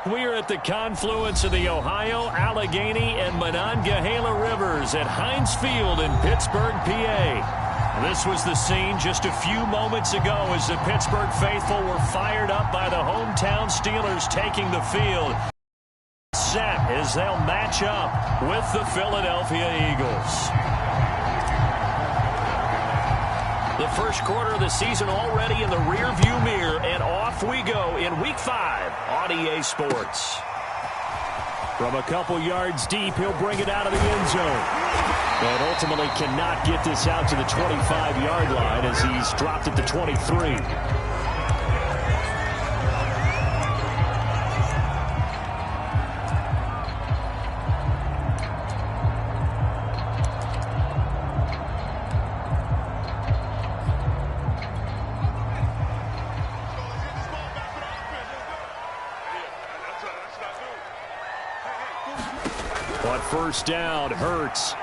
We are at the confluence of the Ohio, Allegheny, and Monongahela Rivers at Heinz Field in Pittsburgh, PA. This was the scene just a few moments ago as the Pittsburgh faithful were fired up by the hometown Steelers taking the field. Set as they'll match up with the Philadelphia Eagles. The first quarter of the season already in the rearview mirror, and off we go in Week 5 on EA Sports. From a couple yards deep, he'll bring it out of the end zone. But ultimately cannot get this out to the 25-yard line as he's dropped at the 23. On first down, Hurts.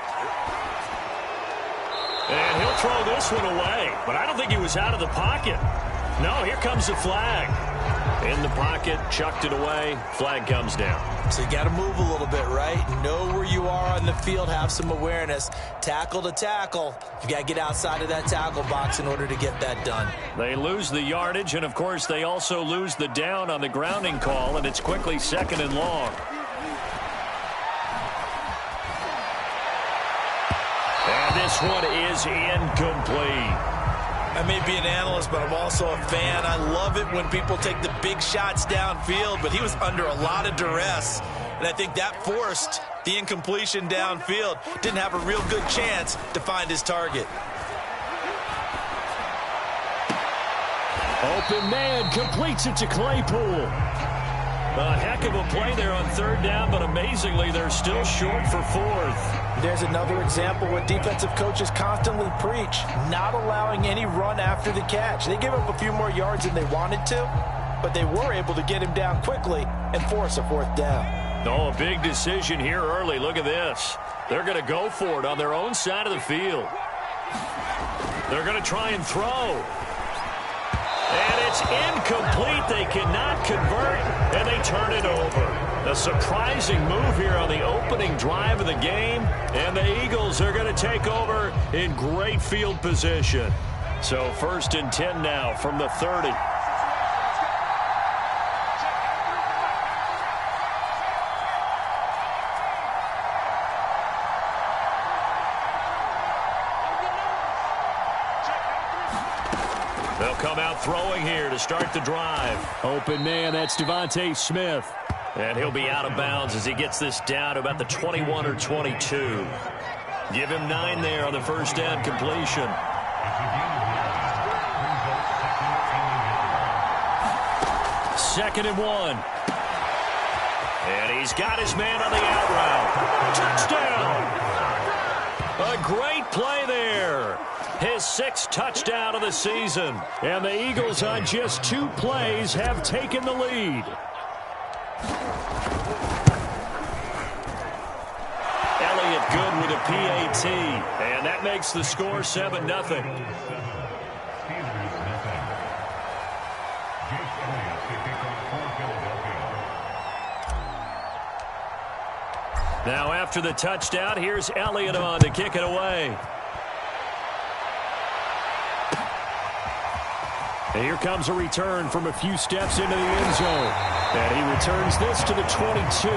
And he'll throw this one away, but I don't think he was out of the pocket. No, here comes the flag. In the pocket, chucked it away, flag comes down. So you got to move a little bit, right? Know where you are on the field, have some awareness. Tackle to tackle. You got to get outside of that tackle box in order to get that done. They lose the yardage, and of course they also lose the down on the grounding call, and it's quickly 2nd and long. And this one is incomplete. I may be an analyst, but I'm also a fan. I love it when people take the big shots downfield, but he was under a lot of duress, and I think that forced the incompletion downfield. Didn't have a real good chance to find his target. Open man completes it to Claypool. A heck of a play there on 3rd down, but amazingly, they're still short for 4th. There's another example what defensive coaches constantly preach, not allowing any run after the catch. They gave up a few more yards than they wanted to, but they were able to get him down quickly and force a 4th down. Oh, a big decision here early. Look at this. They're going to go for it on their own side of the field. They're going to try and throw. And it's incomplete. They cannot convert, and they turn it over. A surprising move here on the opening drive of the game, and the Eagles are going to take over in great field position. So 1st and 10 now from the 30. They'll come out throwing here to start the drive. Open man, that's Devontae Smith. And he'll be out of bounds as he gets this down to about the 21 or 22. Give him 9 there on the first down completion. Second and 1. And he's got his man on the out route. Touchdown! A great play there. His 6th touchdown of the season. And the Eagles on just 2 plays have taken the lead. Elliott good with a PAT. And that makes the score 7-0. Now after the touchdown, here's Elliott on to kick it away. And here comes a return from a few steps into the end zone. And he returns this to the 22.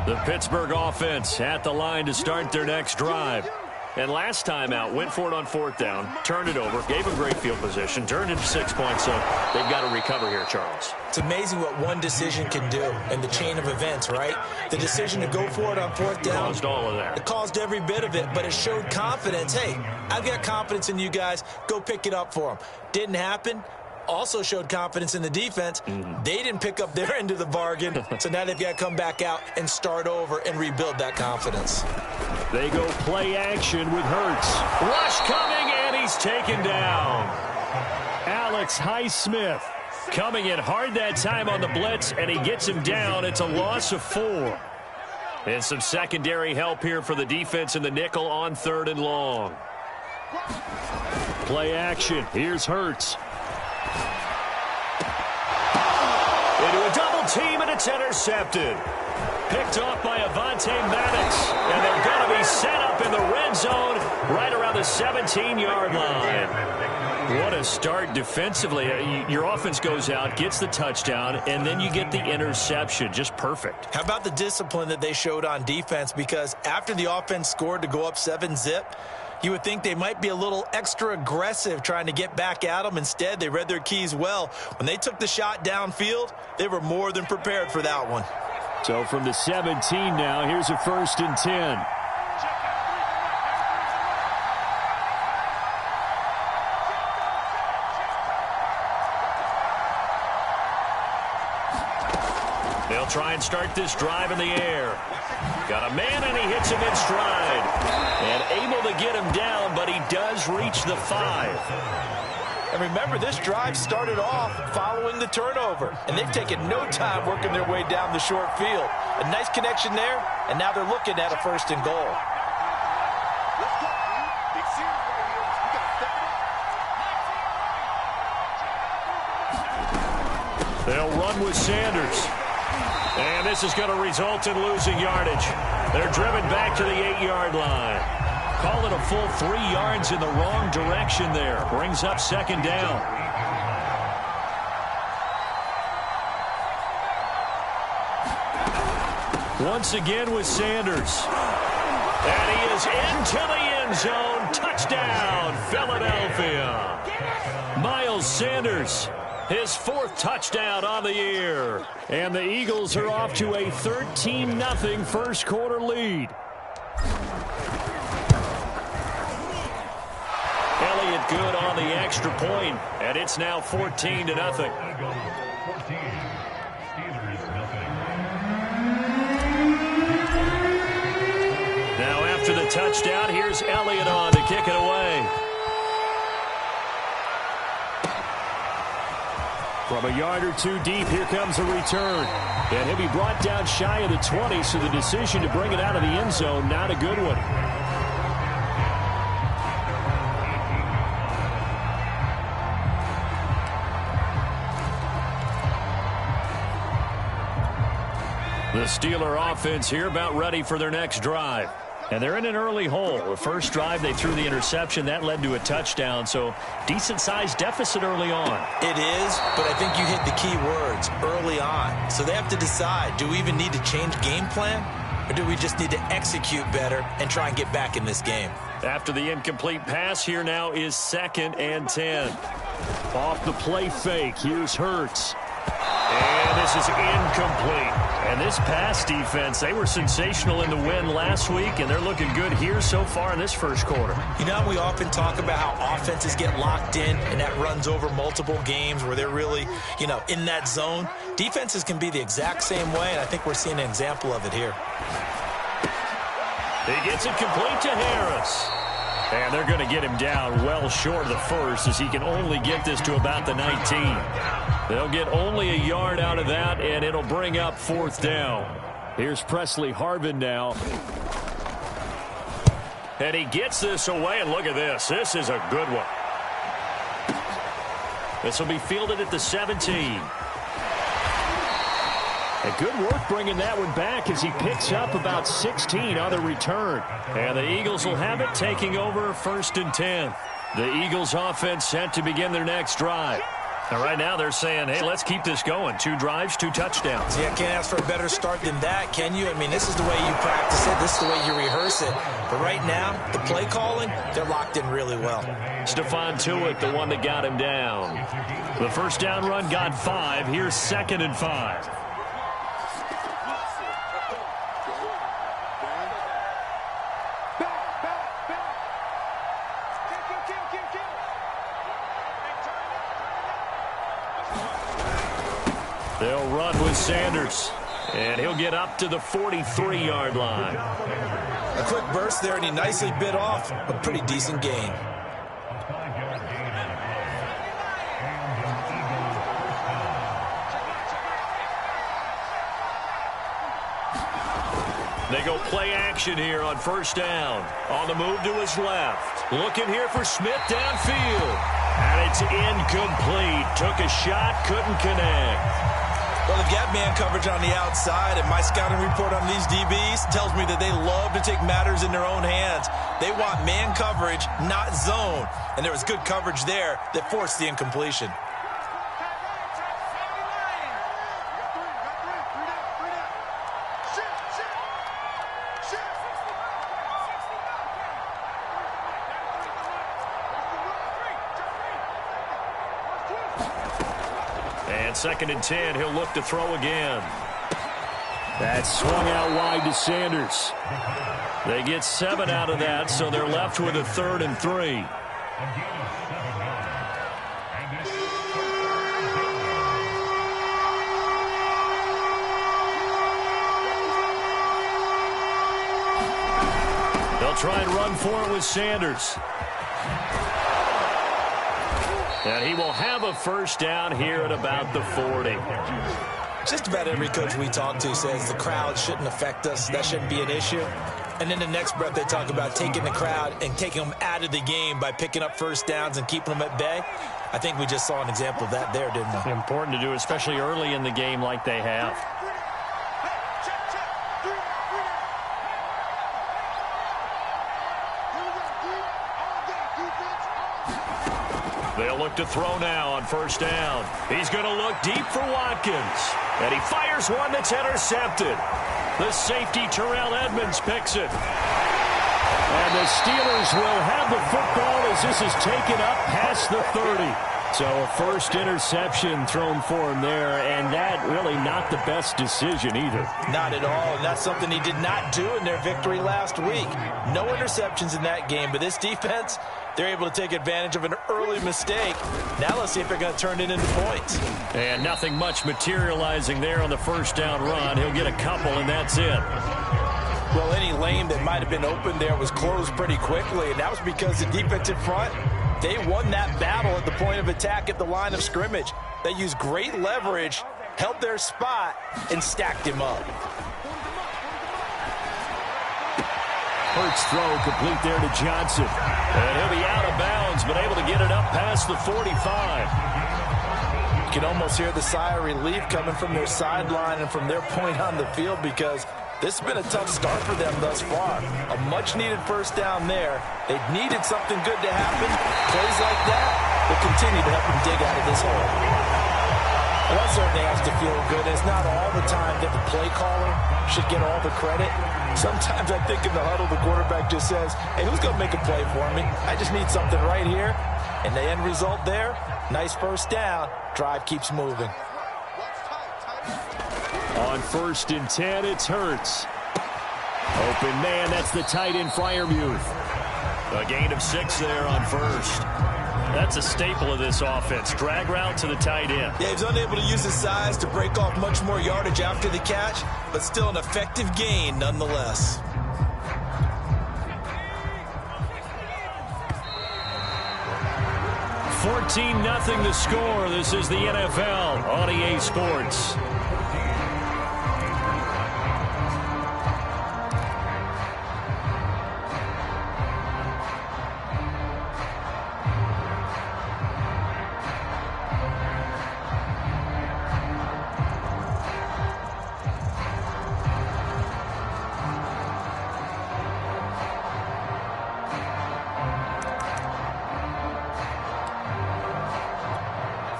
The Pittsburgh offense at the line to start their next drive. And last time out, went for it on 4th down, turned it over, gave him great field position, turned it to 6 points, so they've got to recover here, Charles. It's amazing what one decision can do in the chain of events, right? The decision to go for it on 4th down. Caused all of that. It caused every bit of it, but it showed confidence. Hey, I've got confidence in you guys. Go pick it up for them. Didn't happen. Also showed confidence in the defense. They didn't pick up their end of the bargain, so now they've got to come back out and start over and rebuild that confidence. They go play action with Hurts. Rush coming, and he's taken down. Alex Highsmith coming in hard that time on the blitz, and he gets him down. It's a loss of 4. And some secondary help here for the defense in the nickel on 3rd and long. Play action. Here's Hurts. Into a double team, and it's intercepted. Picked off by Avonte Maddox. And they're going to be set up in the red zone right around the 17-yard line. What a start defensively. Your offense goes out, gets the touchdown, and then you get the interception. Just perfect. How about the discipline that they showed on defense? Because after the offense scored to go up 7-zip, you would think they might be a little extra aggressive trying to get back at them. Instead, they read their keys well. When they took the shot downfield, they were more than prepared for that one. So from the 17 now, here's a 1st and 10. They'll try and start this drive in the air. Got a man, and he hits him in stride. And able to get him down, but he does reach the 5. And remember, this drive started off following the turnover. And they've taken no time working their way down the short field. A nice connection there, and now they're looking at a 1st and goal. They'll run with Sanders. And this is going to result in losing yardage. They're driven back to the 8-yard line. Call it a full 3 yards in the wrong direction there. Brings up 2nd down. Once again with Sanders. And he is into the end zone. Touchdown, Philadelphia. Miles Sanders. His 4th touchdown on the year. And the Eagles are off to a 13-0 first quarter lead. Elliott good on the extra point, and it's now 14-0. Now after the touchdown, here's Elliott on to kick it away. From a yard or 2 deep, here comes a return. And he'll be brought down shy of the 20, so the decision to bring it out of the end zone, not a good one. The Steeler offense here about ready for their next drive. And they're in an early hole. The first drive, they threw the interception. That led to a touchdown. So decent-sized deficit early on. It is, but I think you hit the key words, early on. So they have to decide, do we even need to change game plan? Or do we just need to execute better and try and get back in this game? After the incomplete pass, here now is 2nd and 10. Off the play fake, here's Hurts. And this is incomplete. And this pass defense, they were sensational in the win last week, and they're looking good here so far in this first quarter. You know, we often talk about how offenses get locked in, and that runs over multiple games where they're really, in that zone. Defenses can be the exact same way, and I think we're seeing an example of it here. He gets it complete to Harris. And they're going to get him down well short of the 1st as he can only get this to about the 19. They'll get only a yard out of that, and it'll bring up 4th down. Here's Presley Harvin now. And he gets this away, and look at this. This is a good one. This will be fielded at the 17. And good work bringing that one back as he picks up about 16 on the return. And the Eagles will have it, taking over 1st and 10. The Eagles offense set to begin their next drive. And right now they're saying, hey, let's keep this going. 2 drives, 2 touchdowns. Yeah, can't ask for a better start than that, can you? I mean, this is the way you practice it. This is the way you rehearse it. But right now, the play calling, they're locked in really well. Stephon Tuitt, the one that got him down. The first down run got 5. Here's 2nd and 5. They'll run with Sanders, and he'll get up to the 43-yard line. A quick burst there, and he nicely bit off a pretty decent gain. They go play action here on first down. On the move to his left. Looking here for Smith downfield. And it's incomplete. Took a shot, couldn't connect. Well, they've got man coverage on the outside, and my scouting report on these DBs tells me that they love to take matters in their own hands. They want man coverage, not zone. And there was good coverage there that forced the incompletion. And 2nd and 10, he'll look to throw again. That swung out wide to Sanders. They get 7 out of that, so they're left with a 3rd and 3. They'll try and run for it with Sanders. And he will have a first down here at about the 40. Just about every coach we talk to says the crowd shouldn't affect us. That shouldn't be an issue. And in the next breath, they talk about taking the crowd and taking them out of the game by picking up first downs and keeping them at bay. I think we just saw an example of that there, didn't we? Important to do, especially early in the game like they have. They'll look to throw now on first down. He's going to look deep for Watkins. And he fires one that's intercepted. The safety, Terrell Edmonds, picks it. And the Steelers will have the football as this is taken up past the 30. So a first interception thrown for him there, and that really not the best decision either. Not at all, and that's something he did not do in their victory last week. No interceptions in that game, but this defense, they're able to take advantage of an early mistake. Now let's see if they're going to turn it into points. And nothing much materializing there on the first down run. He'll get a couple, and that's it. Well, any lane that might have been open there was closed pretty quickly, and that was because the defensive front, they won that battle at the point of attack at the line of scrimmage. They used great leverage, held their spot, and stacked him up. Hurts throw complete there to Johnson. And he'll be out of bounds, but able to get it up past the 45. You can almost hear the sigh of relief coming from their sideline and from their point on the field because this has been a tough start for them thus far. A much-needed first down there. They needed something good to happen. Plays like that will continue to help them dig out of this hole. Well, that certainly has to feel good. It's not all the time that the play caller should get all the credit. Sometimes I think in the huddle, the quarterback just says, hey, who's going to make a play for me? I just need something right here. And the end result there, nice first down. Drive keeps moving. On 1st and 10, it's Hurts. Open man, that's the tight end, Freiermuth. A gain of 6 there on first. That's a staple of this offense. Drag route to the tight end. Yeah, he's unable to use his size to break off much more yardage after the catch, but still an effective gain nonetheless. $14-0 the score. This is the NFL on EA Sports.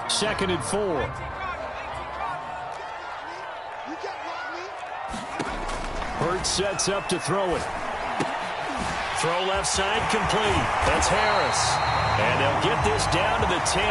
Second and 4. Hurts sets up to throw it. Throw left side complete. That's Harris. And they'll get this down to the 10.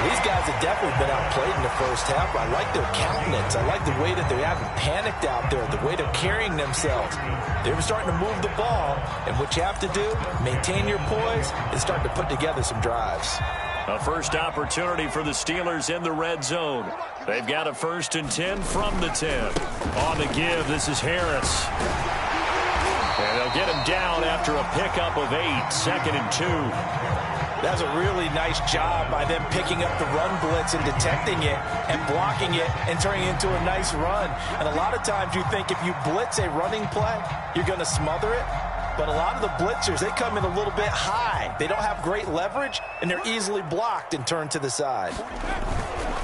These guys have definitely been outplayed in the first half. I like their countenance. I like the way that they haven't panicked out there, the way they're carrying themselves. They're starting to move the ball, and what you have to do, maintain your poise and start to put together some drives. A first opportunity for the Steelers in the red zone. They've got a 1st and 10 from the 10. On the give, this is Harris. And they'll get him down after a pickup of 8. 2nd and 2. That's a really nice job by them picking up the run blitz and detecting it and blocking it and turning it into a nice run. And a lot of times you think if you blitz a running play, you're going to smother it. But a lot of the blitzers, they come in a little bit high. They don't have great leverage, and they're easily blocked and turned to the side.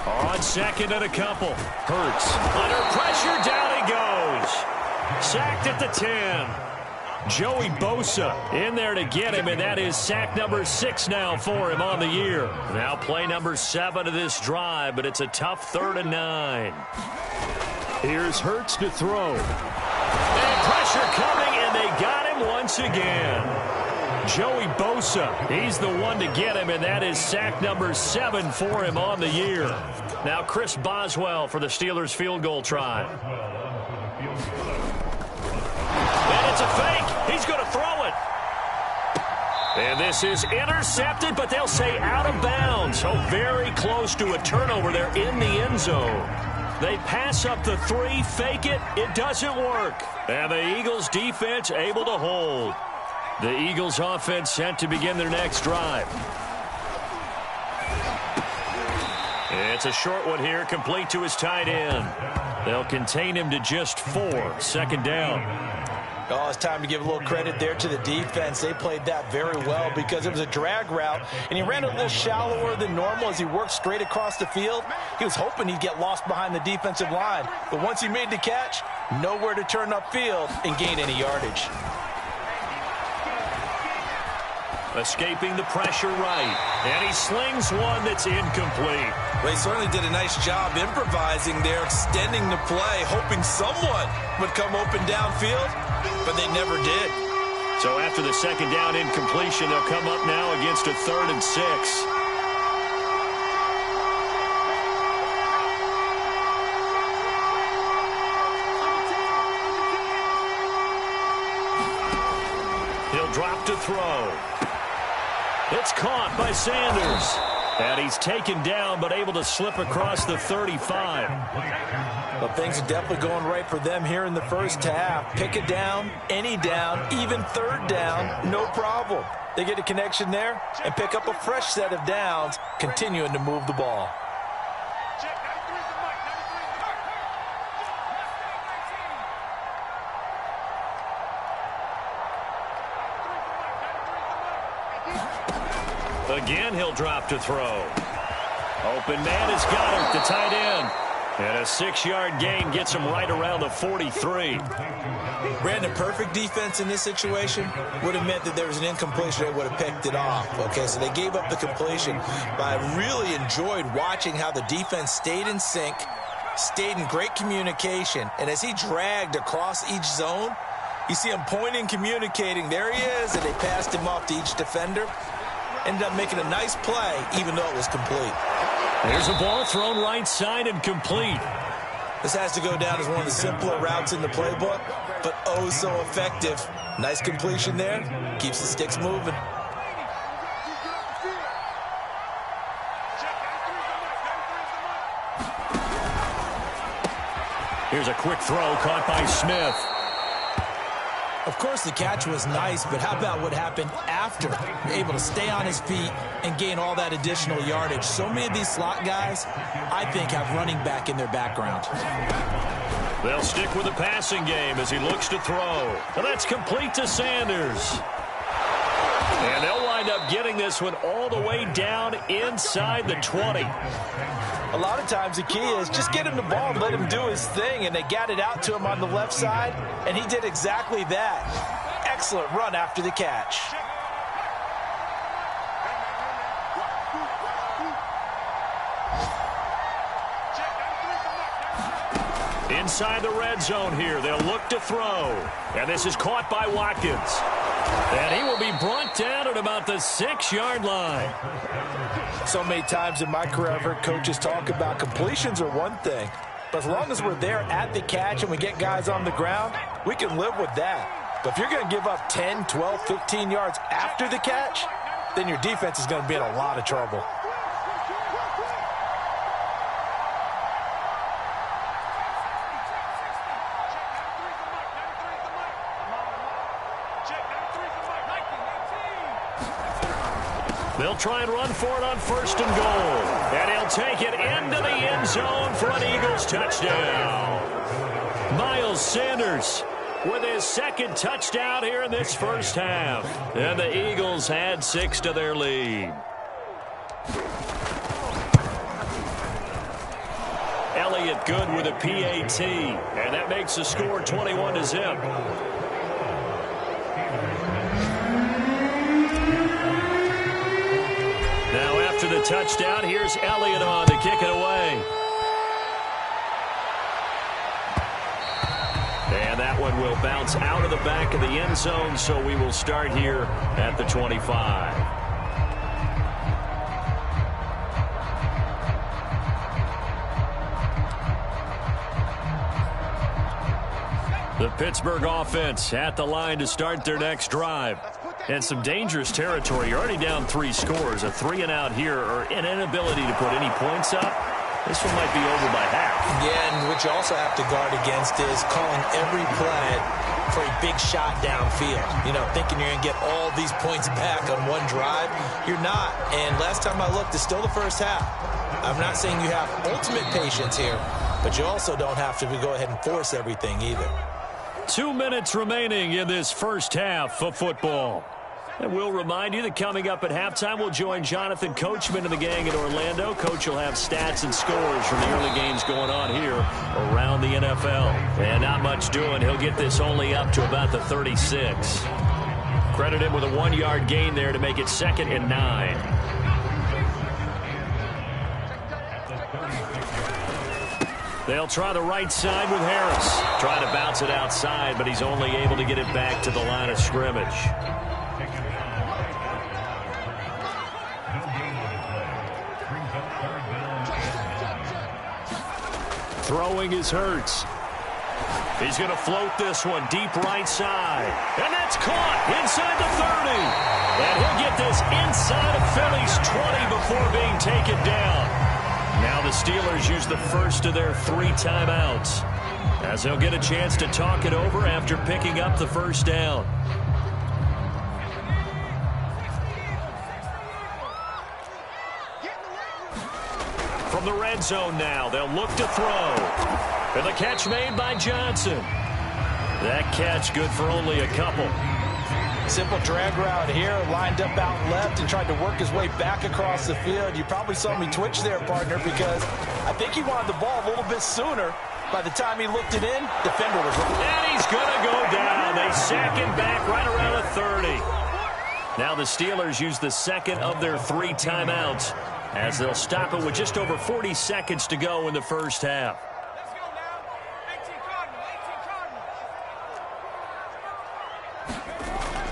On second and a couple. Hurts. Under pressure, down he goes. Sacked at the 10. Joey Bosa in there to get him, and that is sack number 6 now for him on the year. Now play number 7 of this drive, but it's a tough 3rd and 9. Here's Hurts to throw. And pressure coming, and they got him once again. Joey Bosa, he's the one to get him, and that is sack number 7 for him on the year. Now Chris Boswell for the Steelers field goal try. And it's a fake. He's going to throw it. And this is intercepted, but they'll say out of bounds. So very close to a turnover there in the end zone. They pass up the 3, fake it. It doesn't work. And the Eagles defense able to hold. The Eagles offense set to begin their next drive. It's a short one here, complete to his tight end. They'll contain him to just 4, 2nd down. Oh, it's time to give a little credit there to the defense. They played that very well because it was a drag route, and he ran a little shallower than normal as he worked straight across the field. He was hoping he'd get lost behind the defensive line, but once he made the catch, nowhere to turn upfield and gain any yardage. Escaping the pressure right, and he slings one that's incomplete. They certainly did a nice job improvising there, extending the play, hoping someone would come open downfield, but they never did. So after the 2nd down incompletion, they'll come up now against a 3rd and 6. He'll drop to throw. It's caught by Sanders. And he's taken down, but able to slip across the 35. Well, things are definitely going right for them here in the first half. Pick it down, any down, even 3rd down, no problem. They get a connection there and pick up a fresh set of downs, continuing to move the ball. Again, he'll drop to throw. Open man has got him, the tight end. And a 6-yard gain gets him right around the 43. Brandon, perfect defense in this situation would have meant that there was an incompletion. They would have picked it off. Okay, so they gave up the completion. But I really enjoyed watching how the defense stayed in sync, stayed in great communication. And as he dragged across each zone, you see him pointing, communicating. There he is, and they passed him off to each defender. Ended up making a nice play, even though it was complete. There's a ball thrown right side and complete. This has to go down as one of the simpler routes in the playbook, but oh so effective. Nice completion there. Keeps the sticks moving. Here's a quick throw caught by Smith. Of course, the catch was nice, but how about what happened after? Able to stay on his feet and gain all that additional yardage. So many of these slot guys, I think, have running back in their background. They'll stick with the passing game as he looks to throw. And that's complete to Sanders. And they'll wind up getting this one all the way down inside the 20. A lot of times the key is just get him the ball and let him do his thing, and they got it out to him on the left side, and he did exactly that. Excellent run after the catch. Inside the red zone here, they'll look to throw. And this is caught by Watkins. And he will be brought down at about the 6-yard line. So many times in my career, I've heard coaches talk about completions are one thing. But as long as we're there at the catch and we get guys on the ground, we can live with that. But if you're going to give up 10, 12, 15 yards after the catch, then your defense is going to be in a lot of trouble. They'll try and run for it on 1st and goal. And he'll take it into the end zone for an Eagles touchdown. Miles Sanders with his 2nd touchdown here in this first half. And the Eagles add 6 to their lead. Elliott good with a PAT. And that makes the score 21-0. Now after the touchdown, here's Elliott on to kick it away. And that one will bounce out of the back of the end zone, so we will start here at the 25. The Pittsburgh offense at the line to start their next drive. And some dangerous territory. You're already down 3 scores. A 3-and-out here, or an inability to put any points up. This one might be over by half. Yeah, and what you also have to guard against is calling every play for a big shot downfield. You know, thinking you're going to get all these points back on one drive. You're not. And last time I looked, it's still the first half. I'm not saying you have ultimate patience here, but you also don't have to go ahead and force everything either. 2 minutes remaining in this first half of football. And we'll remind you that coming up at halftime, we'll join Jonathan Coachman and the gang in Orlando. Coach will have stats and scores from the early games going on here around the NFL. And not much doing. He'll get this only up to about the 36. Credit him with a 1-yard gain there to make it 2nd and 9. They'll try the right side with Harris. Trying to bounce it outside, but he's only able to get it back to the line of scrimmage. Throwing is Hurts. He's going to float this one deep right side. And that's caught inside the 30. And he'll get this inside of Philly's 20 before being taken down. Now the Steelers use the first of their 3 timeouts, as they'll get a chance to talk it over after picking up the first down. From the red zone now, they'll look to throw. And the catch made by Johnson. That catch good for only a couple. Simple drag route here, lined up out left and tried to work his way back across the field. You probably saw me twitch there, partner, because I think he wanted the ball a little bit sooner. By the time he looked it in, defender was right. And he's going to go down. They sack him back right around the 30. Now the Steelers use the second of their 3 timeouts, as they'll stop it with just over 40 seconds to go in the first half.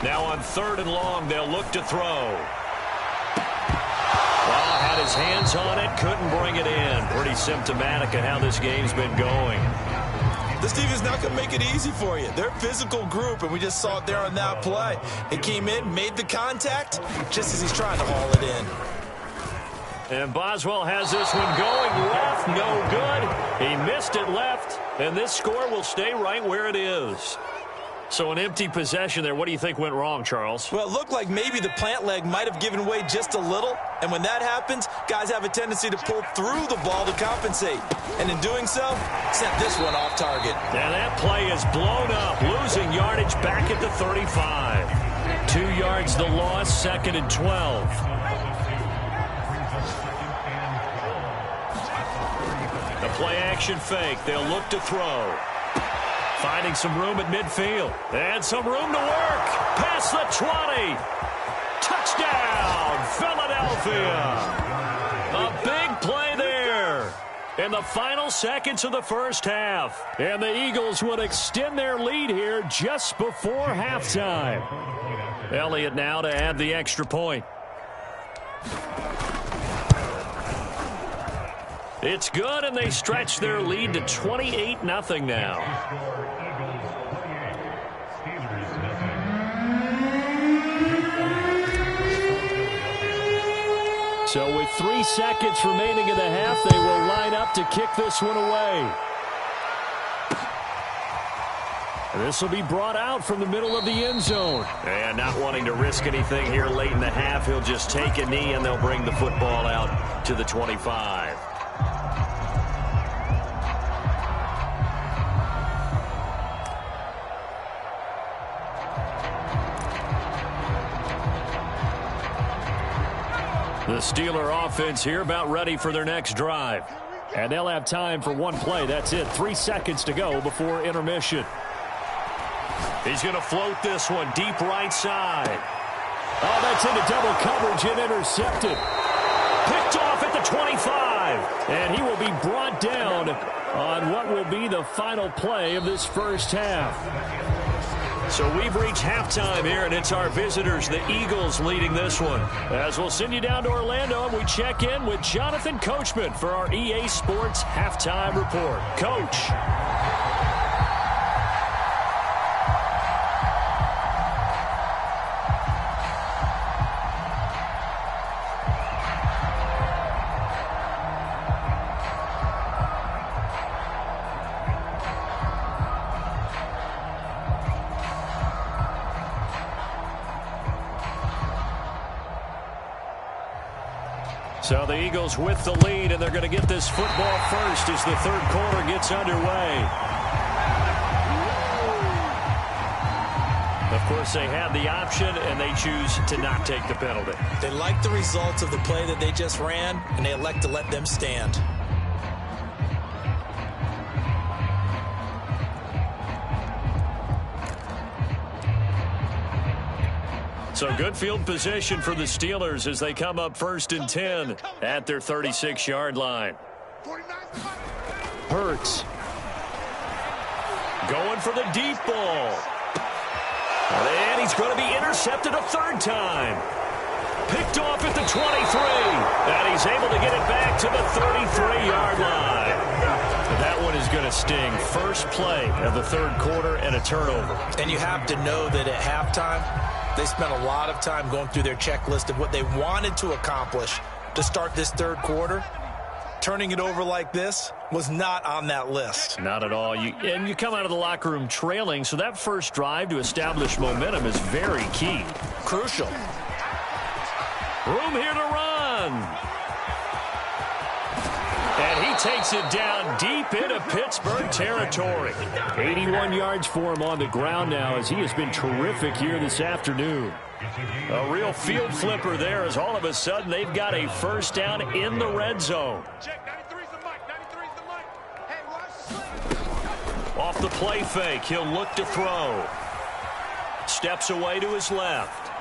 Now on 3rd and long, they'll look to throw. Well, had his hands on it, couldn't bring it in. Pretty symptomatic of how this game's been going. This team is not going to make it easy for you. They're a physical group, and we just saw it there on that play. He came in, made the contact, just as he's trying to haul it in. And Boswell has this one going left, no good. He missed it left, and this score will stay right where it is. So an empty possession there. What do you think went wrong, Charles? Well, it looked like maybe the plant leg might have given way just a little. And when that happens, guys have a tendency to pull through the ball to compensate. And in doing so, sent this one off target. And that play is blown up, losing yardage back at the 35. 2 yards the loss, 2nd and 12. The play action fake. They'll look to throw. Finding some room at midfield. And some room to work. Past the 20. Touchdown, Philadelphia. A big play there in the final seconds of the first half. And the Eagles would extend their lead here just before halftime. Elliott now to add the extra point. It's good, and they stretch their lead to 28-0 now. So with 3 seconds remaining in the half, they will line up to kick this one away. This will be brought out from the middle of the end zone. And not wanting to risk anything here late in the half, he'll just take a knee and they'll bring the football out to the 25. The Steeler offense here about ready for their next drive. And they'll have time for one play. That's it. 3 seconds to go before intermission. He's going to float this one deep right side. Oh, that's into double coverage and intercepted. Picked off at the 25. And he will be brought down on what will be the final play of this first half. So we've reached halftime here, and it's our visitors, the Eagles, leading this one. As we'll send you down to Orlando, and we check in with Jonathan Coachman for our EA Sports Halftime Report. Coach. So the Eagles with the lead, and they're going to get this football first as the third quarter gets underway. Of course, they had the option, and they choose to not take the penalty. They like the results of the play that they just ran, and they elect to let them stand. So good field position for the Steelers as they come up 1st and 10 at their 36-yard line. Hurts. Going for the deep ball. And he's going to be intercepted a third time. Picked off at the 23. And he's able to get it back to the 33-yard line. That one is going to sting. First play of the third quarter and a turnover. And you have to know that at halftime, they spent a lot of time going through their checklist of what they wanted to accomplish to start this third quarter. Turning it over like this was not on that list. Not at all. And you come out of the locker room trailing, so that first drive to establish momentum is very key. Crucial. Room here to run. And he takes it down deep into Pittsburgh territory. 81 yards for him on the ground now as he has been terrific here this afternoon. A real field flipper there as all of a sudden they've got a first down in the red zone. Off the play fake, he'll look to throw. Steps away to his left.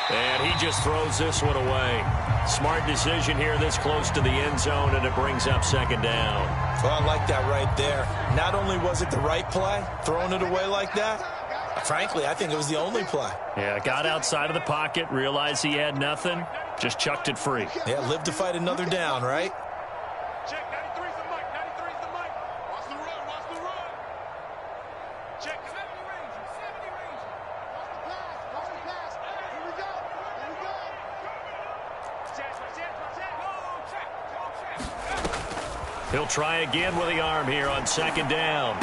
And he just throws this one away. Smart decision here this close to the end zone, and it brings up second down. Well, I like that right there. Not only was it the right play, throwing it away like that, frankly, I think it was the only play. Yeah, got outside of the pocket, realized he had nothing, just chucked it free. Yeah, live to fight another down, right? Check, 93's the mic, 93's the mic. Watch the run, watch the run. Check, 70 Ranger, 70 Ranger. Watch the pass, here we go, here we go. Check. He'll try again with the arm here on second down.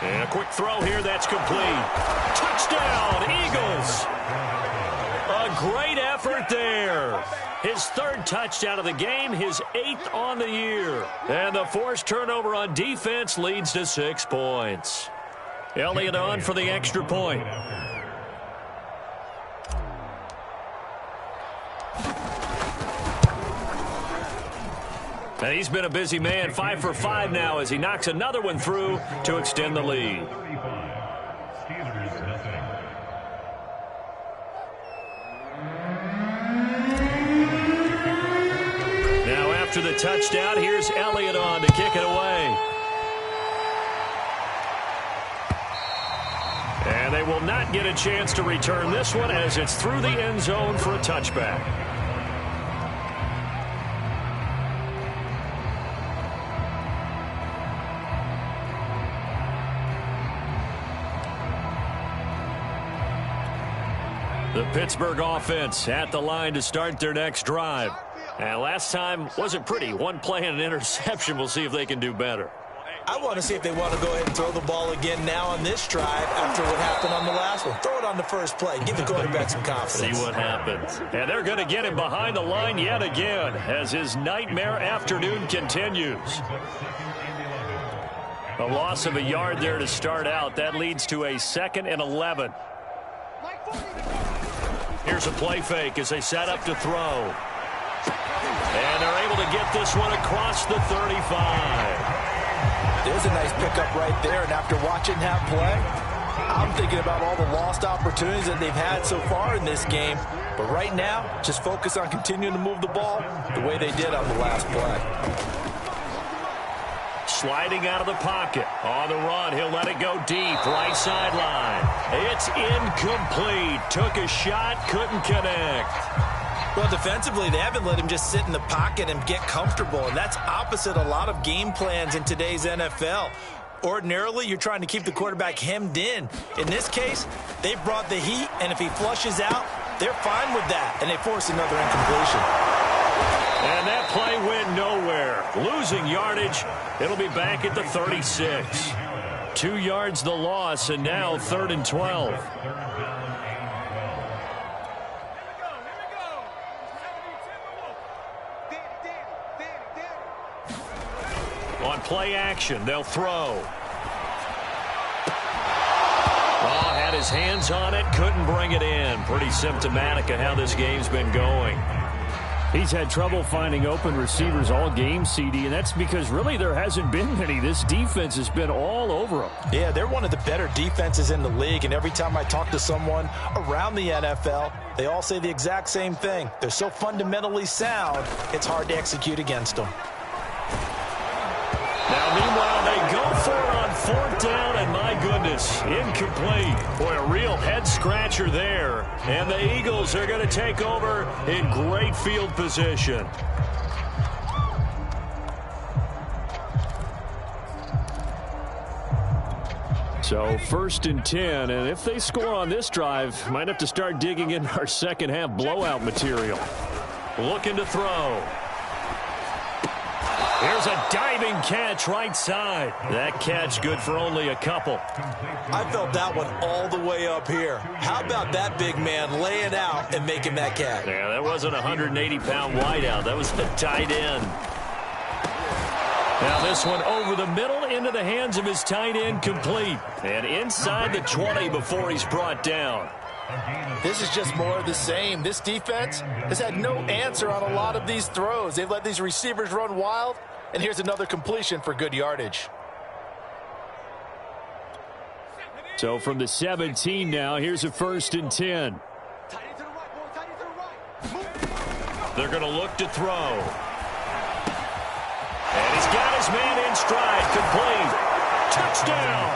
And a quick throw here, that's complete. Touchdown, Eagles! A great effort there. His third touchdown of the game, his 8th on the year. And the forced turnover on defense leads to 6 points. Elliott on for the extra point. And he's been a busy man, 5 for 5 now as he knocks another one through to extend the lead. Now after the touchdown, here's Elliott on to kick it away. And they will not get a chance to return this one as it's through the end zone for a touchback. The Pittsburgh offense at the line to start their next drive. And last time wasn't pretty. One play and an interception. We'll see if they can do better. I want to see if they want to go ahead and throw the ball again now on this drive after what happened on the last one. Throw it on the first play. Give the quarterback some confidence. See what happens. And they're going to get him behind the line yet again as his nightmare afternoon continues. A loss of a yard there to start out. That leads to a 2nd and 11. Here's a play fake as they set up to throw. And they're able to get this one across the 35. There's a nice pickup right there, and after watching that play, I'm thinking about all the lost opportunities that they've had so far in this game. But right now, just focus on continuing to move the ball the way they did on the last play. Sliding out of the pocket. On the run, he'll let it go deep. Right sideline. It's incomplete. Took a shot, couldn't connect. Well, defensively, they haven't let him just sit in the pocket and get comfortable, and that's opposite a lot of game plans in today's NFL. Ordinarily, you're trying to keep the quarterback hemmed in. In this case, they brought the heat, and if he flushes out, they're fine with that, and they force another incompletion. And that play went nowhere. Losing yardage. It'll be back at the 36. 2 yards the loss, and now 3rd and 12. On play action, they'll throw. Oh, had his hands on it, couldn't bring it in. Pretty symptomatic of how this game's been going. He's had trouble finding open receivers all game, CD, and that's because really there hasn't been many. This defense has been all over him. Yeah, they're one of the better defenses in the league, and every time I talk to someone around the NFL, they all say the exact same thing. They're so fundamentally sound, it's hard to execute against them. Now, meanwhile, they go for it on 4th down, and my goodness, incomplete. Boy, a real head-scratcher there. And the Eagles are going to take over in great field position. So 1st and 10, and if they score on this drive, might have to start digging in our second half blowout material. Looking to throw. Here's a diving catch right side. That catch good for only a couple. I felt that one all the way up here. How about that big man laying out and making that catch? Yeah, that wasn't a 180-pound wideout. That was the tight end. Now this one over the middle into the hands of his tight end, complete. And inside the 20 before he's brought down. This is just more of the same. This defense has had no answer on a lot of these throws. They've let these receivers run wild, and here's another completion for good yardage. So from the 17 now, here's a 1st and 10. They're going to look to throw. And he's got his man in stride, complete. Touchdown!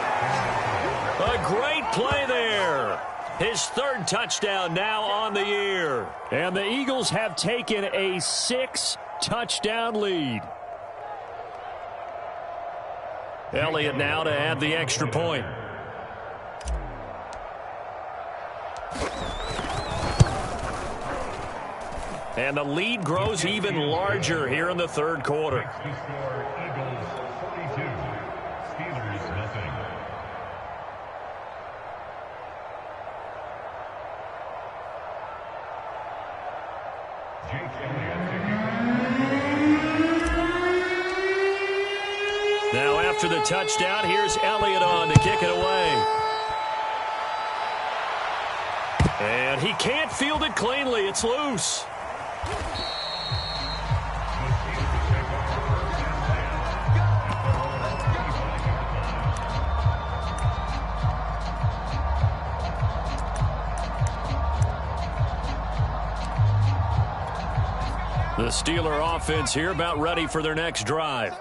A great play there. His 3rd touchdown now on the year. And the Eagles have taken a 6-touchdown lead. Elliott now to add the extra point. And the lead grows even larger here in the 3rd quarter. Now after the touchdown, here's Elliott on to kick it away. And he can't field it cleanly. It's loose. The Steeler offense here about ready for their next drive.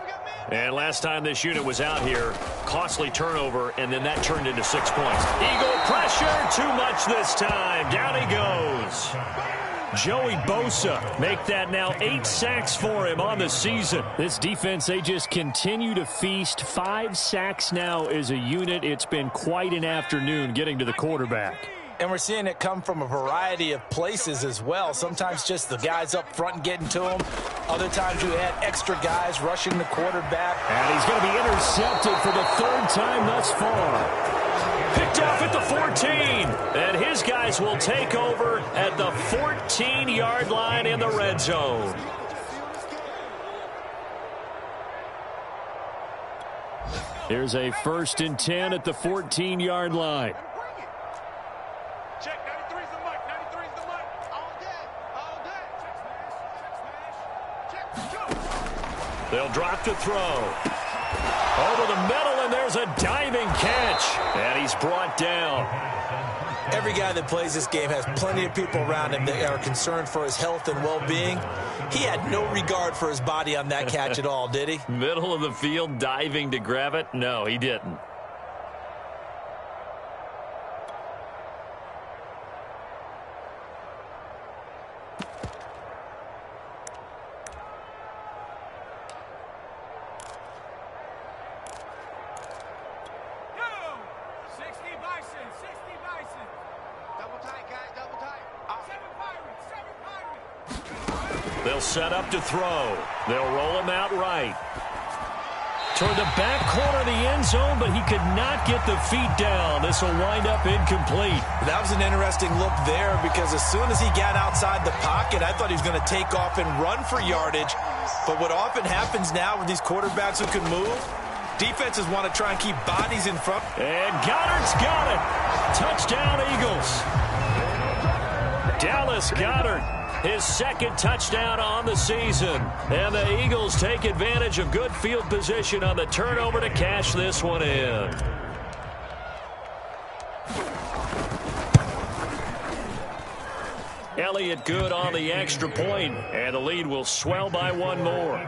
And last time this unit was out here, costly turnover, and then that turned into 6 points. Eagle pressure, too much this time. Down he goes. Joey Bosa, make that now 8 sacks for him on the season. This defense, they just continue to feast. 5 sacks now as a unit. It's been quite an afternoon getting to the quarterback. And we're seeing it come from a variety of places as well. Sometimes just the guys up front and getting to him. Other times you add extra guys rushing the quarterback. And he's going to be intercepted for the third time thus far. Picked off at the 14. And his guys will take over at the 14-yard line in the red zone. Here's a 1st and 10 at the 14-yard line. Check, 93's the mic, 93's the mic. All day, all day. Check, go. They'll drop to throw. Over the middle, and there's a diving catch. And he's brought down. Every guy that plays this game has plenty of people around him that are concerned for his health and well-being. He had no regard for his body on that catch at all, did he? Middle of the field, diving to grab it? No, he didn't. They'll set up to throw. They'll roll him out right. Toward the back corner of the end zone, but he could not get the feet down. This will wind up incomplete. That was an interesting look there because as soon as he got outside the pocket, I thought he was going to take off and run for yardage. But what often happens now with these quarterbacks who can move, defenses want to try and keep bodies in front. And Goddard's got it. Touchdown, Eagles. Dallas Goedert, his 2nd touchdown on the season. And the Eagles take advantage of good field position on the turnover to cash this one in. Elliott good on the extra point, and the lead will swell by one more.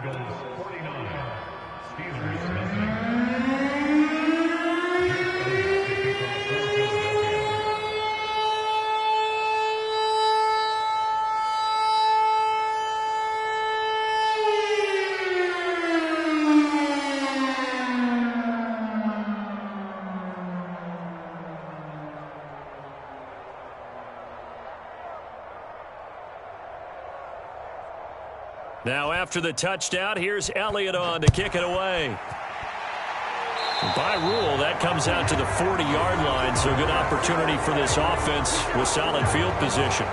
Now after the touchdown, here's Elliott on to kick it away. By rule, that comes out to the 40-yard line, so good opportunity for this offense with solid field position.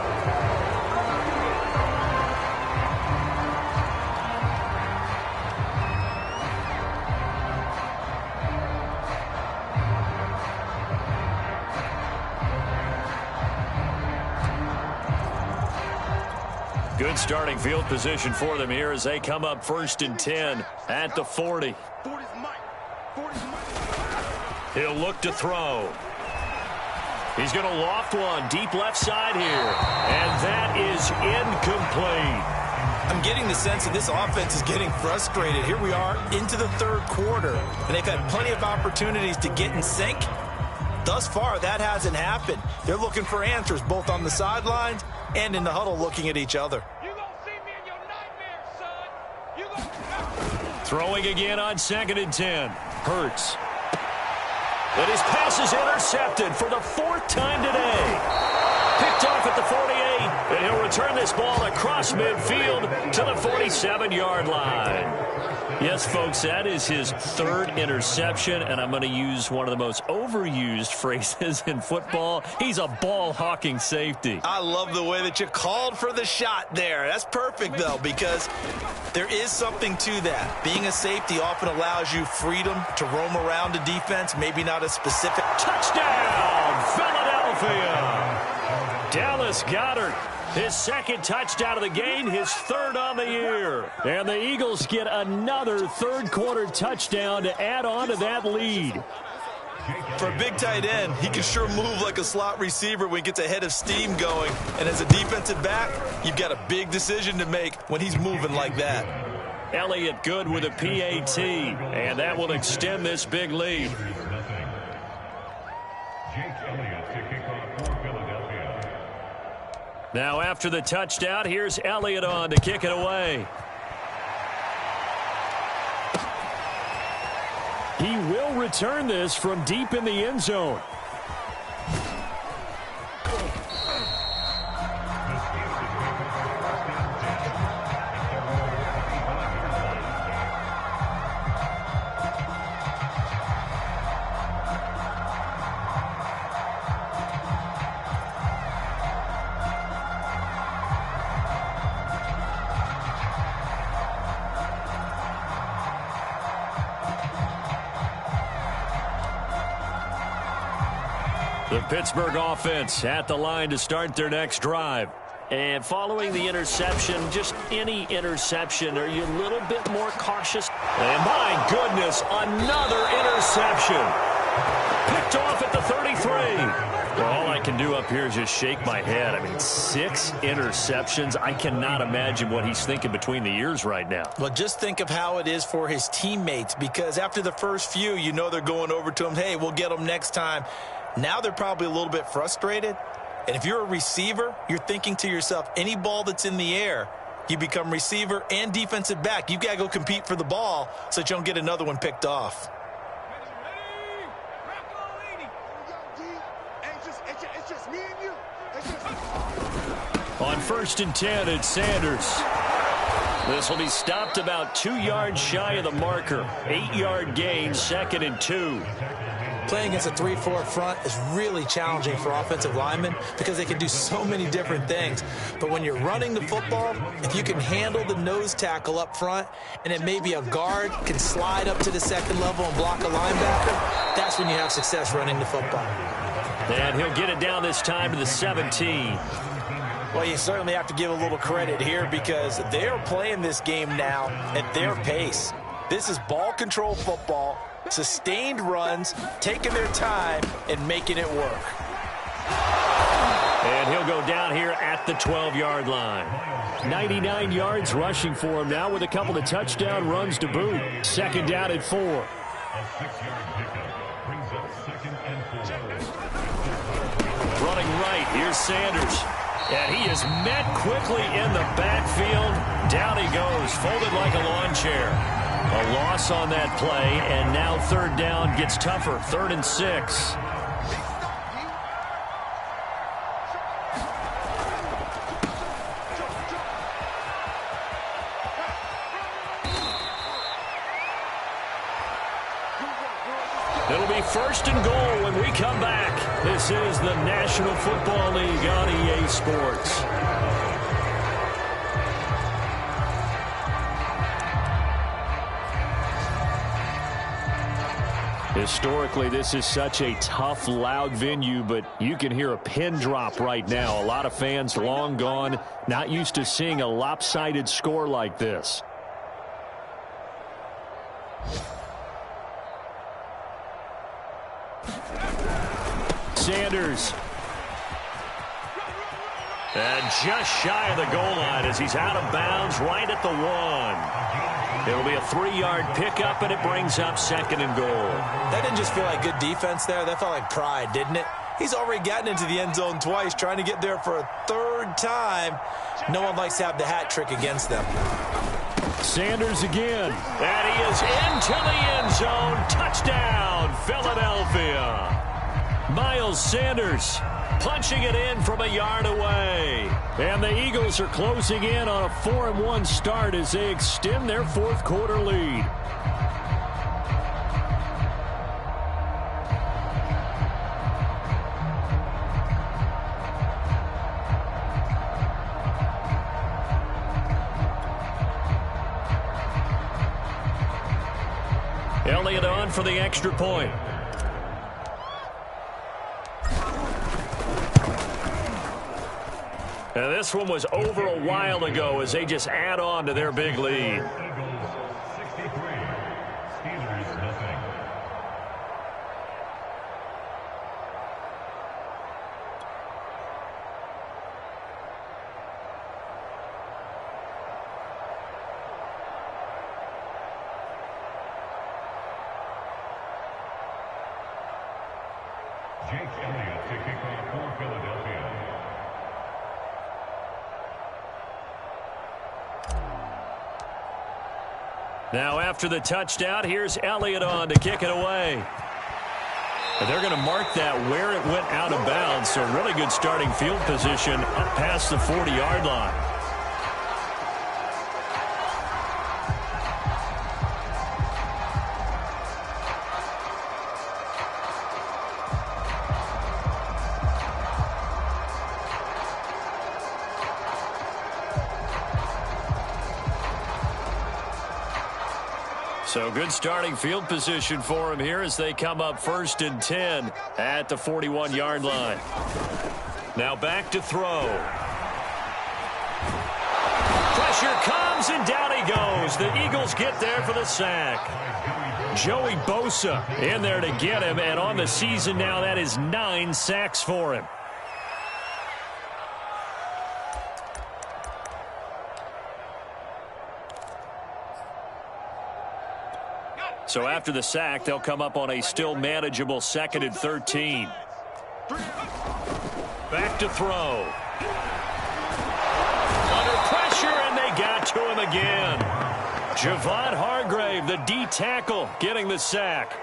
Good starting field position for them here as they come up 1st and 10 at the 40. He'll look to throw. He's going to loft one deep left side here. And that is incomplete. I'm getting the sense that this offense is getting frustrated. Here we are into the 3rd quarter, and they've had plenty of opportunities to get in sync. Thus far, that hasn't happened. They're looking for answers both on the sidelines and in the huddle looking at each other. You gonna see me in your nightmares, son. You gonna... Throwing again on 2nd and 10. Hurts. And his pass is intercepted for the 4th time today. Picked off at the 48, and he'll return this ball across midfield to the 47-yard line. Yes, folks, that is his 3rd interception, and I'm going to use one of the most overused phrases in football. He's a ball-hawking safety. I love the way that you called for the shot there. That's perfect, though, because there is something to that. Being a safety often allows you freedom to roam around a defense, maybe not a specific. Touchdown, Philadelphia! Dallas Goedert, his 2nd touchdown of the game, his 3rd on the year. And the Eagles get another 3rd quarter touchdown to add on to that lead. For a big tight end, he can sure move like a slot receiver when he gets a head of steam going. And as a defensive back, you've got a big decision to make when he's moving like that. Elliott good with a PAT, and that will extend this big lead. Now after the touchdown, here's Elliott on to kick it away. He will return this from deep in the end zone. The Pittsburgh offense at the line to start their next drive. And following the interception, just any interception, are you a little bit more cautious? And my goodness, another interception. Picked off at the 33. Well, all I can do up here is just shake my head. I mean, 6 interceptions. I cannot imagine what he's thinking between the ears right now. Well, just think of how it is for his teammates, because after the first few, you know they're going over to him, hey, we'll get them next time. Now they're probably a little bit frustrated. And if you're a receiver, you're thinking to yourself, any ball that's in the air, you become receiver and defensive back. You've got to go compete for the ball so that you don't get another one picked off. On 1st and 10, it's Sanders. This will be stopped about 2 yards shy of the marker. 8-yard gain, 2nd and 2. Playing against a 3-4 front is really challenging for offensive linemen because they can do so many different things. But when you're running the football, if you can handle the nose tackle up front and then maybe a guard can slide up to the second level and block a linebacker, that's when you have success running the football. And he'll get it down this time to the 17. Well, you certainly have to give a little credit here because they're playing this game now at their pace. This is ball control football, sustained runs, taking their time, and making it work. And he'll go down here at the 12-yard line. 99 yards rushing for him now with a couple of touchdown runs to boot. 2nd down and 4. Running right, here's Sanders. And he is met quickly in the backfield. Down he goes, folded like a lawn chair. A loss on that play, and now 3rd down gets tougher. 3rd and 6. It'll be 1st and goal when we come back. This is the National Football League on EA Sports. Historically, this is such a tough, loud venue, but you can hear a pin drop right now. A lot of fans long gone, not used to seeing a lopsided score like this. Sanders. And just shy of the goal line as he's out of bounds right at the 1. It'll be a 3-yard pickup, and it brings up 2nd and goal. That didn't just feel like good defense there. That felt like pride, didn't it? He's already gotten into the end zone twice, trying to get there for a 3rd time. No one likes to have the hat trick against them. Sanders again. And he is into the end zone. Touchdown, Philadelphia. Miles Sanders punching it in from a yard away. And the Eagles are closing in on a 4-1 start as they extend their 4th quarter lead. Elliott on for the extra point. And this one was over a while ago as they just add on to their big lead. Jake Elliott to kick off for Philadelphia. Now after the touchdown, here's Elliott on to kick it away. And they're going to mark that where it went out of bounds. So really good starting field position up past the 40-yard line. So good starting field position for him here as they come up 1st and 10 at the 41-yard line. Now back to throw. Pressure comes, and down he goes. The Eagles get there for the sack. Joey Bosa in there to get him, and on the season now, that is 9 sacks for him. So after the sack, they'll come up on a still manageable 2nd and 13. Back to throw. Under pressure, and they got to him again. Javon Hargrave, the D tackle, getting the sack.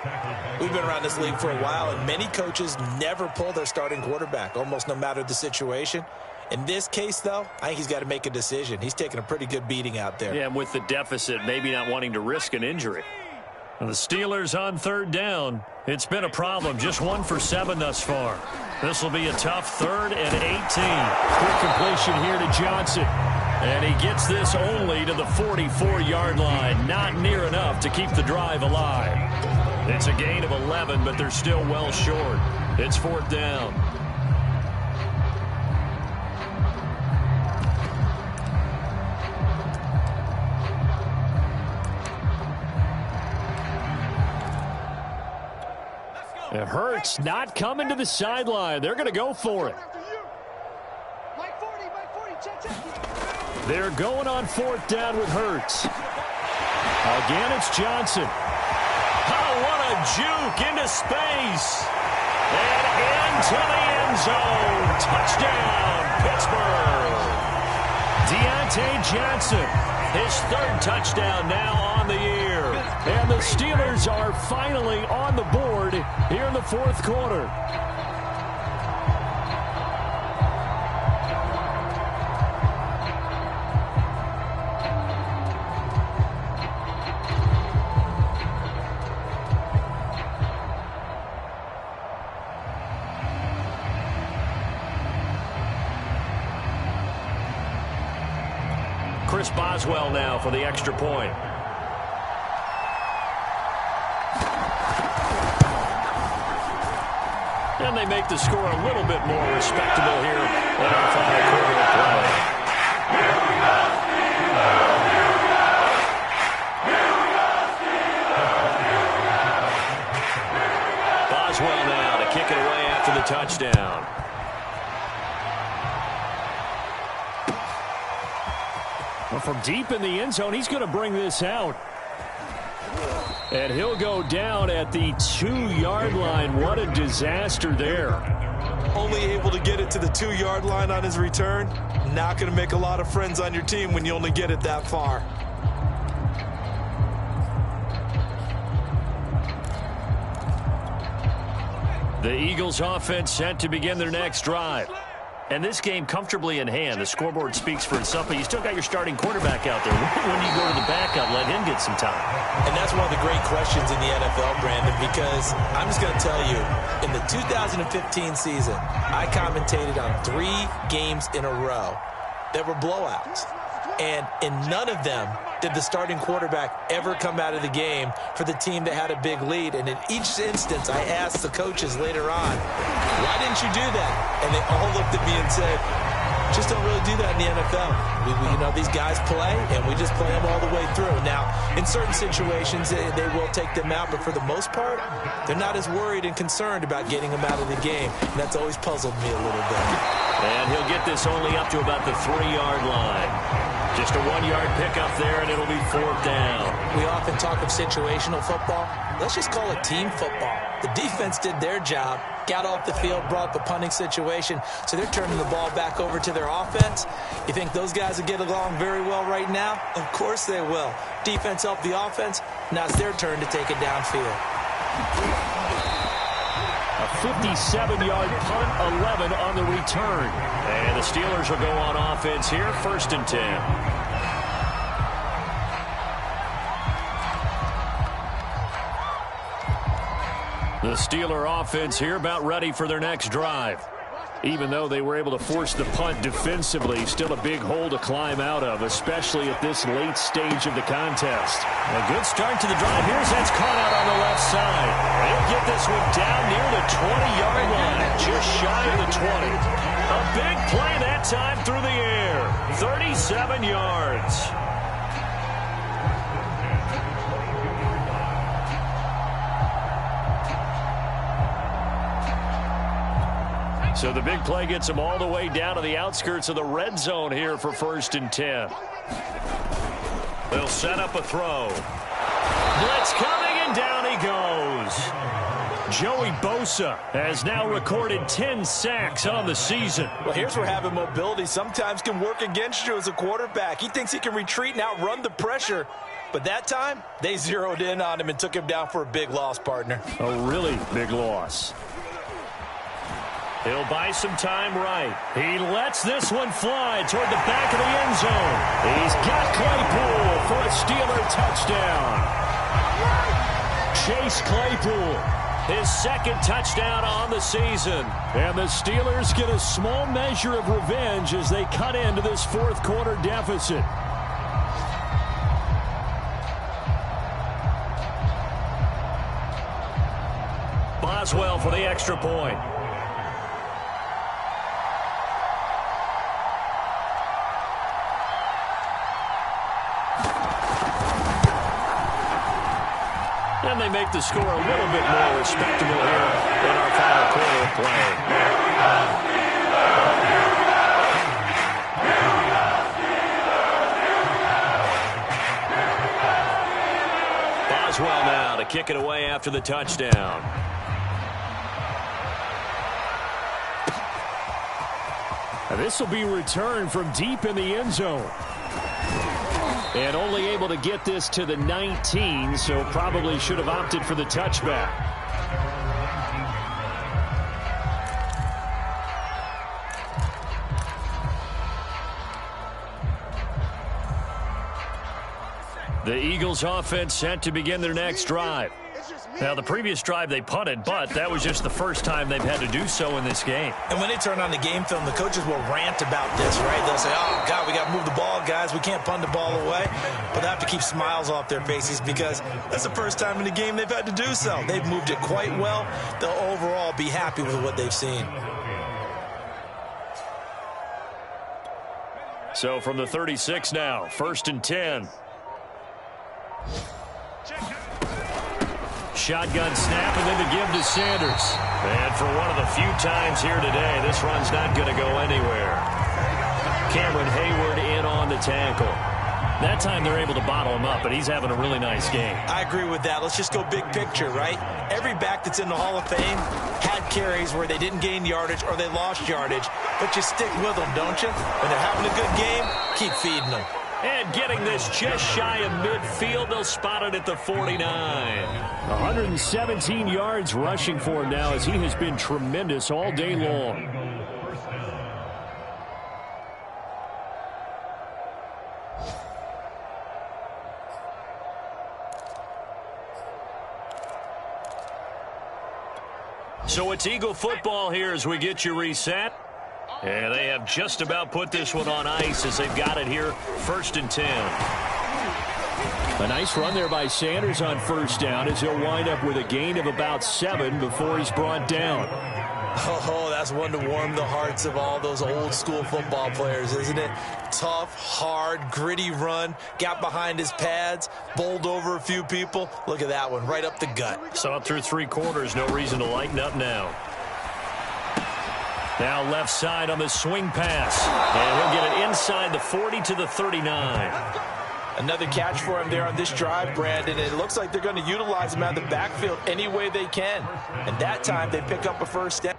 We've been around this league for a while, and many coaches never pull their starting quarterback, almost no matter the situation. In this case, though, I think he's got to make a decision. He's taking a pretty good beating out there. Yeah, and with the deficit, maybe not wanting to risk an injury. And the Steelers on 3rd down. It's been a problem. Just 1 for 7 thus far. This will be a tough 3rd and 18. Quick completion here to Johnson. And he gets this only to the 44-yard line. Not near enough to keep the drive alive. It's a gain of 11, but they're still well short. It's 4th down. It hurts not coming to the sideline. They're going to go for it. They're going on 4th down with Hurts. Again, it's Johnson. Oh, what a juke into space. And into the end zone. Touchdown, Pittsburgh. Deontay Johnson, his 3rd touchdown now on the year. And the Steelers are finally on the board here in the 4th quarter. Chris Boswell now for the extra point. And they make the score a little bit more respectable here in our final quarter of play. Boswell now to kick it away after the touchdown. Well, from deep in the end zone, he's going to bring this out. And he'll go down at the 2-yard line. What a disaster there. Only able to get it to the 2-yard line on his return. Not going to make a lot of friends on your team when you only get it that far. The Eagles offense set to begin their next drive. And this game comfortably in hand. The scoreboard speaks for itself, but you still got your starting quarterback out there. When do you go to the backup, let him get some time? And that's one of the great questions in the NFL, Brandon, because I'm just going to tell you, in the 2015 season, I commentated on 3 games in a row that were blowouts. And in none of them did the starting quarterback ever come out of the game for the team that had a big lead. And in each instance, I asked the coaches later on, why didn't you do that? And they all looked at me and said, just don't really do that in the NFL. You know, these guys play, and we just play them all the way through. Now, in certain situations, they will take them out, but for the most part, they're not as worried and concerned about getting them out of the game. And that's always puzzled me a little bit. And he'll get this only up to about the 3-yard line. Just a 1-yard pickup there, and it'll be 4th down. We often talk of situational football. Let's just call it team football. The defense did their job, got off the field, brought up a punting situation, so they're turning the ball back over to their offense. You think those guys will get along very well right now? Of course they will. Defense helped the offense. Now it's their turn to take it downfield. A 57-yard punt, 11 on the return. And the Steelers will go on offense here, 1st and 10. The Steeler offense here about ready for their next drive. Even though they were able to force the punt defensively, still a big hole to climb out of, especially at this late stage of the contest. A good start to the drive. Here's that's caught out on the left side. They'll get this one down near the 20-yard line, just shy of the 20. A big play that time through the air. 37 yards. So the big play gets them all the way down to the outskirts of the red zone here for 1st and 10. They'll set up a throw. Blitz coming, and down he goes. Joey Bosa has now recorded 10 sacks on the season. Well, here's where having mobility sometimes can work against you as a quarterback. He thinks he can retreat and outrun the pressure. But that time, they zeroed in on him and took him down for a big loss, partner. A really big loss. He'll buy some time right. He lets this one fly toward the back of the end zone. He's got Claypool for a Steeler touchdown. Chase Claypool, his 2nd touchdown on the season. And the Steelers get a small measure of revenge as they cut into this 4th quarter deficit. Boswell for the extra point. And they make the score a little bit more respectable here in our final quarter of play. Boswell now to kick it away after the touchdown. Now this will be returned from deep in the end zone. And only able to get this to the 19, so probably should have opted for the touchback. The Eagles offense set to begin their next drive. Now, the previous drive they punted, but that was just the first time they've had to do so in this game. And when they turn on the game film, the coaches will rant about this, right? They'll say, oh, God, we got to move the ball, guys. We can't punt the ball away. But they have to keep smiles off their faces because that's the first time in the game they've had to do so. They've moved it quite well. They'll overall be happy with what they've seen. So from the 36 now, 1st and 10. Shotgun snap and then to give to Sanders. And for one of the few times here today, this run's not going to go anywhere. Cameron Hayward in on the tackle. That time they're able to bottle him up, but he's having a really nice game. I agree with that. Let's just go big picture, right? Every back that's in the Hall of Fame had carries where they didn't gain yardage or they lost yardage, but you stick with them, don't you? When they're having a good game, keep feeding them. And getting this just shy of midfield, they'll spot it at the 49. 117 yards rushing for him now as he has been tremendous all day long. So it's Eagle football here as we get you reset. And they have just about put this one on ice as they've got it here, 1st and 10. A nice run there by Sanders on 1st down as he'll wind up with a gain of about 7 before he's brought down. Oh, that's one to warm the hearts of all those old school football players, isn't it? Tough, hard, gritty run, got behind his pads, bowled over a few people. Look at that one, right up the gut. Saw it through 3 quarters, no reason to lighten up now. Now left side on the swing pass. And he'll get it inside the 40 to the 39. Another catch for him there on this drive, Brandon. It looks like they're going to utilize him out of the backfield any way they can. And that time they pick up a 1st down.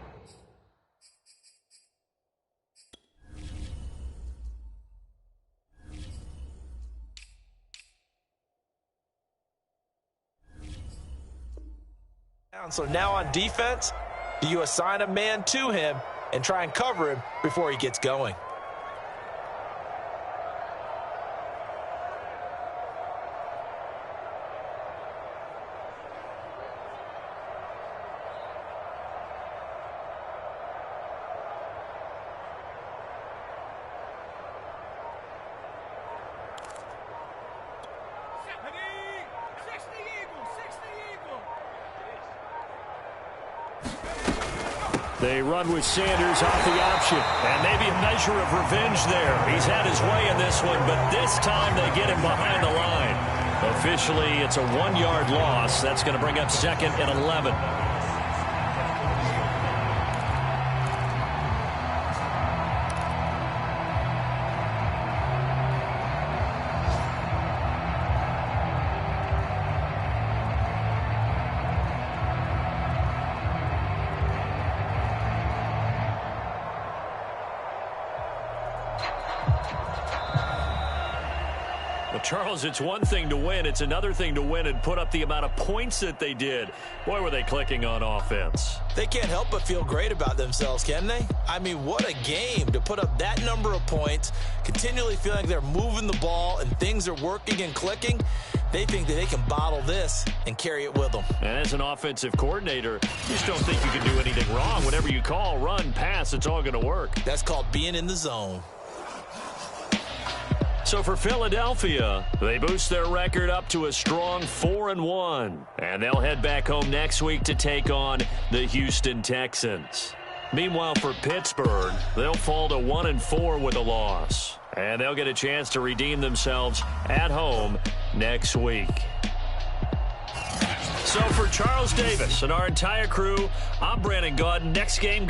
So now on defense, do you assign a man to him and try and cover him before he gets going? They run with Sanders off the option. And maybe a measure of revenge there. He's had his way in this one, but this time they get him behind the line. Officially, it's a 1-yard loss. That's going to bring up 2nd and 11. Charles, it's one thing to win. It's another thing to win and put up the amount of points that they did. Boy, were they clicking on offense. They can't help but feel great about themselves, can they? I mean, what a game to put up that number of points, continually feeling like they're moving the ball and things are working and clicking. They think that they can bottle this and carry it with them. And as an offensive coordinator, you just don't think you can do anything wrong. Whatever you call, run, pass, it's all going to work. That's called being in the zone. So for Philadelphia, they boost their record up to a strong 4-1. And they'll head back home next week to take on the Houston Texans. Meanwhile, for Pittsburgh, they'll fall to 1-4 with a loss. And they'll get a chance to redeem themselves at home next week. So for Charles Davis and our entire crew, I'm Brandon Gaudin. Next game